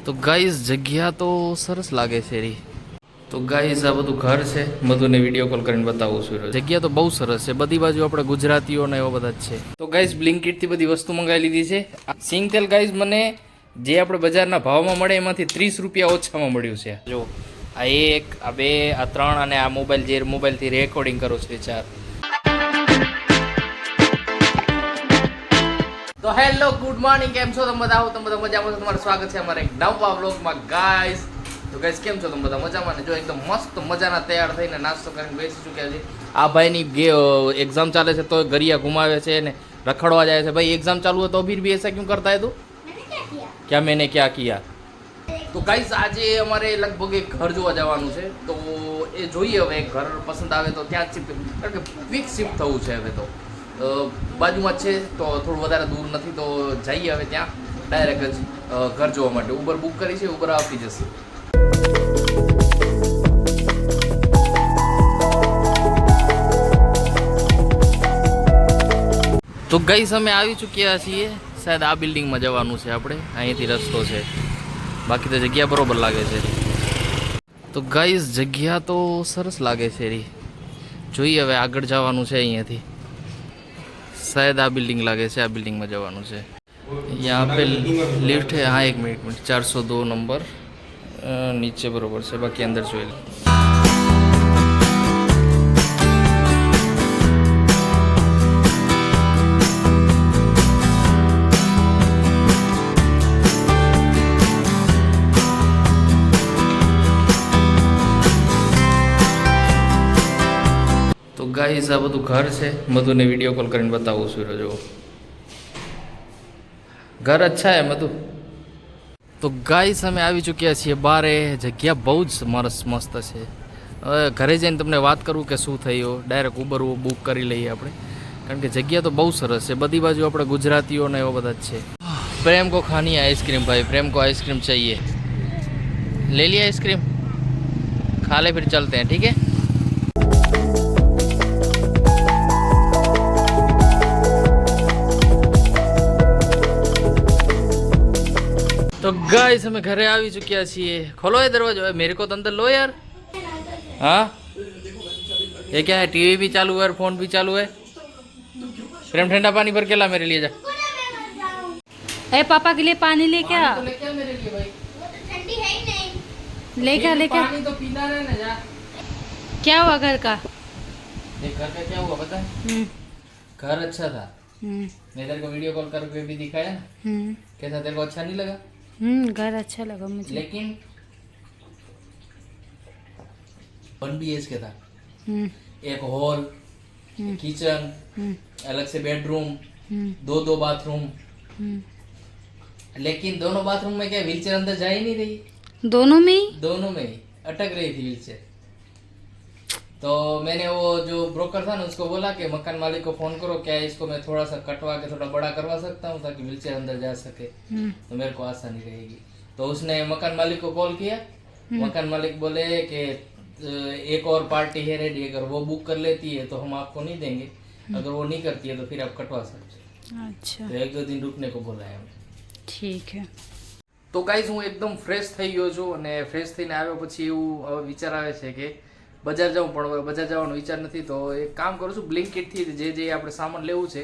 તો ગાઈઝ જગ્યા તો સરસ લાગે છે રી. તો ગાઈઝ આ બધું ઘર છે, બધુંને વિડીયો કોલ કરીને બતાવું છું. જગ્યા તો બહુ સરસ છે, બધી બાજુ આપણે ગુજરાતીઓ ને એવા બધા જ છે. તો ગાઈઝ બ્લિંકિટથી બધી વસ્તુ મંગાવી લીધી છે. સિંગ તેલ ગાઈઝ મને જે આપણે બજારના ભાવમાં મળે એમાંથી 30 રૂપિયા ઓછામાં મળ્યું છે. જો આ 1, આ 2, આ 3 અને આ મોબાઈલ જે મોબાઈલથી રેકોર્ડિંગ કરું છું 4. તો હેલો ગુડ મોર્નિંગ, કેમ છો તમે બધા? તમે બધા મજામાં છો? તમારું સ્વાગત છે અમારા એક નવા વ્લોગમાં ગાઈસ. તો ગાઈસ કેમ છો તમે બધા? મજામાં ને? જો એકદમ મસ્ત મજાના તૈયાર થઈને નાસ્તો કરીને બેસી ચૂક્યા છે. આ ભાઈની એક્ઝામ ચાલે છે તો ગરિયા ઘુમાવે છે ને રખડવા જાય છે. ભાઈ એક્ઝામ ચાલુ હોય તો भी ऐसा क्यों करता है तू? क्या मैंने क्या किया? તો ગાઈસ આજે અમારે લગભગ એક ઘર જોવા જવાનું છે, તો એ જોઈએ હવે ઘર પસંદ આવે તો ત્યાં જ શિફ્ટ, કારણ કે ફિક્સ શિફ્ટ થવું છે હવે. તો બાજુમાં જ છે તો થોડું વધારે દૂર નથી, તો જઈએ હવે ત્યાં ડાયરેક્ટ જ ઘર જોવા માટે. ઉબર બુક કરી છે, ઉબર આપી જશે. તો ગાઈસ અમે આવી ચૂક્યા છીએ, શાયદ આ બિલ્ડિંગમાં જવાનું છે આપણે, અહીંયાથી રસ્તો છે, બાકી તો જગ્યા બરોબર લાગે છે. તો ગાઈસ જગ્યા તો સરસ લાગે છે રી. જોઈએ હવે આગળ જવાનું છે, અહીંયાથી शायद आ बिल्डिंग लागे છે, આ બિલ્ડિંગમાં જવાનું છે. यहाँ पे लिफ्ट है. हाँ एक मिनट 402 नंबर नीचे बरोबर છે, બાકી અંદર જોઈ લે. ગાઈસ આ બધું ઘર છે, મધુને વિડીયો કોલ કરીને બતાવું છું. જો ઘર અચ્છા હે મધુ. તો ગાઈસ અમે આવી ચૂક્યા છીએ બારે. જગ્યા બહુ જ મસ્ત છે. હવે ઘરે જઈને તમને વાત કરું કે શું થયું, ડાયરેક્ટ ઉબર બુક કરી લઈએ આપણે, કારણ કે જગ્યા તો બહુ સરસ છે, બધી બાજુ આપણે ગુજરાતીઓ ને એવા બધા જ છે. પ્રેમ કો ખાની આઈસક્રીમ ભાઈ, પ્રેમ કો आइसक्रीम चाहिए. ले लिया आइसक्रीम, खा ले फिर चलते हैं, ठीक है? तो गाइस हमें घरे આવી ચૂક્યા છીએ. खोलो ये दरवाजा, मेरे को तो अंदर लो यार. हाँ ये क्या है? टीवी भी चालू है और फोन भी चालू है. प्रेम ठंडा पानी भर के ला मेरे लिए जा. ए पापा के लिए पानी लेके आ. तो लेके आ मेरे लिए भाई. ठंडी है ही नहीं. लेके पानी तो पीना है ना. जा. क्या हुआ घर का? देख घर का क्या हुआ पता है? घर अच्छा था. मैं तेरे को वीडियो कॉल करके भी दिखाया ना. कैसा, तेरे को अच्छा नहीं लगा? घर अच्छा लगा मुझे, लेकिन 1 BHK था. एक हॉल, किचन, अलग से बेडरूम, दो बाथरूम. लेकिन दोनों बाथरूम में क्या व्हीलचेयर अंदर जा ही नहीं रही. दोनों में ही अटक रही थी व्हीलचेयर. तो मैंने वो जो ब्रोकर था ना उसको बोला कि मकान मालिक को फोन करो, क्या इसको मैं थोड़ा सा कटवा के थोड़ा बड़ा करवा सकता हूँ ताकि व्हीलचेयर अंदर जा सके, तो मेरे को आसानी रहेगी. तो उसने मकान मालिक को कॉल किया. मकान मालिक बोले कि एक और पार्टी है रेडी, अगर वो बुक कर लेती है तो हम आपको नहीं देंगे, अगर वो नहीं करती है तो फिर आप कटवा सकते हो. अच्छा, तो 1-2 दिन रुकने को बोला है. ठीक है. તો ગાઈઝ હું એકદમ ફ્રેશ થઈ ગયો છું, અને ફ્રેશ થઈને આવ્યો પછી એવું વિચાર આવે છે કે બજાર જાઉં, પણ બજાર જવાનો વિચાર નથી. તો એક કામ કરું છું, બ્લિંકિટથી જે આપણે સામાન લેવું છે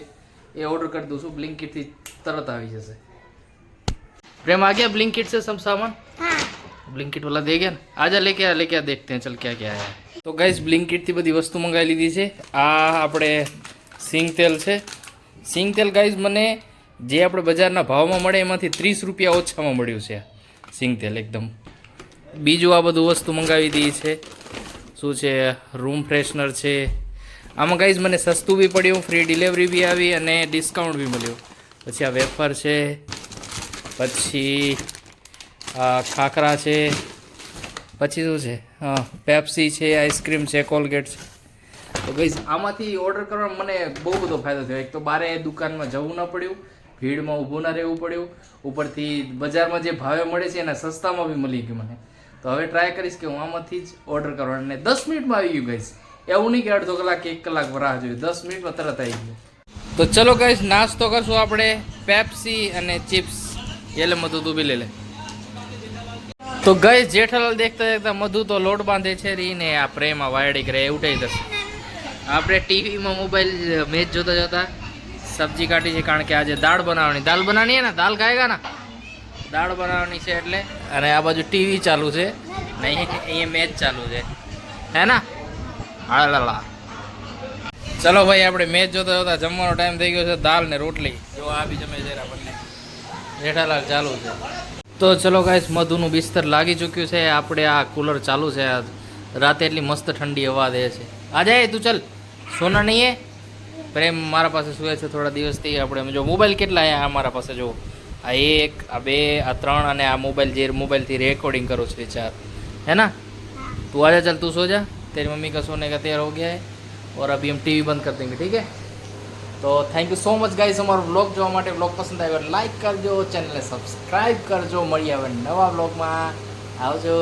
એ ઓર્ડર કરી દઉં છું, બ્લિંકિટથી તરત આવી જશે. प्रेम आ गया ब्लिंकिट से सब सामान? हाँ. ब्लिंकिट वाला दे गया ना. आजा लेके आ देखते हैं चल क्या क्या है. तो गाइस ब्लिंकिट थी बधी वस्तु मंगावी लीधी છે. આ આપણે સિંગ તેલ છે. સિંગ તેલ ગાઈસ મને જે આપણે બજારના ભાવમાં મળે એમાંથી 30 રૂપિયા ઓછામાં મળ્યું છે સિંગ તેલ એકદમ. બીજું આ બધું વસ્તુ મંગાવી દી છે. શું છે? રૂમ ફ્રેશનર છે. આમાં ગાઈસ મને સસ્તું બી પડ્યું, ફ્રી ડિલિવરી બી આવી અને ડિસ્કાઉન્ટ બી મળ્યું. પછી આ વેફર છે, પછી આ ખાખરા છે, પછી શું છે, હા પેપ્સી છે, આઈસ્ક્રીમ છે, કોલગેટ છે. તો ગાઈસ આમાંથી ઓર્ડર કરવામાં મને બહુ બધો ફાયદો થયો. એક તો બારે દુકાનમાં જવું ન પડ્યું, ભીડમાં ઊભું ના રહેવું પડ્યું, ઉપરથી બજારમાં જે ભાવે મળે છે એના સસ્તામાં બી મળી ગયું મને. તો હવે ટ્રાય કરીશ કે હું આમાંથી જ ઓર્ડર કરવાનું. અને 10 મિનિટમાં આવી ગયું ગાઈસ, એવું નહીં કે અડધો કલાક 1 કલાક રાહ જોઈએ, 10 મિનિટમાં તરત આવી ગયું. તો ચલો ગાઈસ નાસ્તો કરશું આપણે, પેપ્સી અને ચિપ્સ. ये ले मधु तू भी ले ले. તો ગઈ જેઠાલાલ દેખતા દેખતા મધુ તો લોટ બાંધે છે રીને આ પ્રેમા વાયડી કરે ઉઠાઈ જશે. આપણે ટીવીમાં મોબાઈલ મેચ જોતા જોતા સબ્જી કાઢી છે કારણ કે આજે દાળ બનાવવાની હે ને દાલ ખાएगा ના દાળ બનાવવાની છે એટલે. અને આ બાજુ ટીવી ચાલુ છે ને અહીંયા મેચ ચાલુ છે હે ના. હાલા ચલો ભાઈ આપણે મેચ જોતા જોતા જમવાનો ટાઈમ થઈ ગયો છે. દાલ ને રોટલી જો આ બી જમે જરા બંને જેઠાલાલ ચાલુ છે. તો ચલો ગાઈસ મધુનું બિસ્તર લાગી ચૂક્યું છે. આપણે આ કુલર ચાલુ છે. રાતે એટલી મસ્ત ઠંડી હવા દે છે. આ જાય તું ચાલ સોના નહીં હે પ્રેમ મારા પાસે સુવે છે થોડા દિવસથી. આપણે જો મોબાઈલ કેટલા આ મારા પાસે જો આ 1 આ 2 આ 3 અને આ મોબાઈલ જે મોબાઈલથી રેકોર્ડિંગ કરું છું 4 है ना. तू आजा चल तू सो जा तेरी मम्मी का सोने का तैयार हो गया है और अभी हम टीवी बंद कर देंगे ठीक है. तो thank you so much guys અમારો વ્લોગ જોવા માટે. વ્લોગ પસંદ આવ્યો લાઈક કરજો ચેનલને સબસ્ક્રાઈબ કરજો. મળીએ હવે નવા વ્લોગમાં આવજો.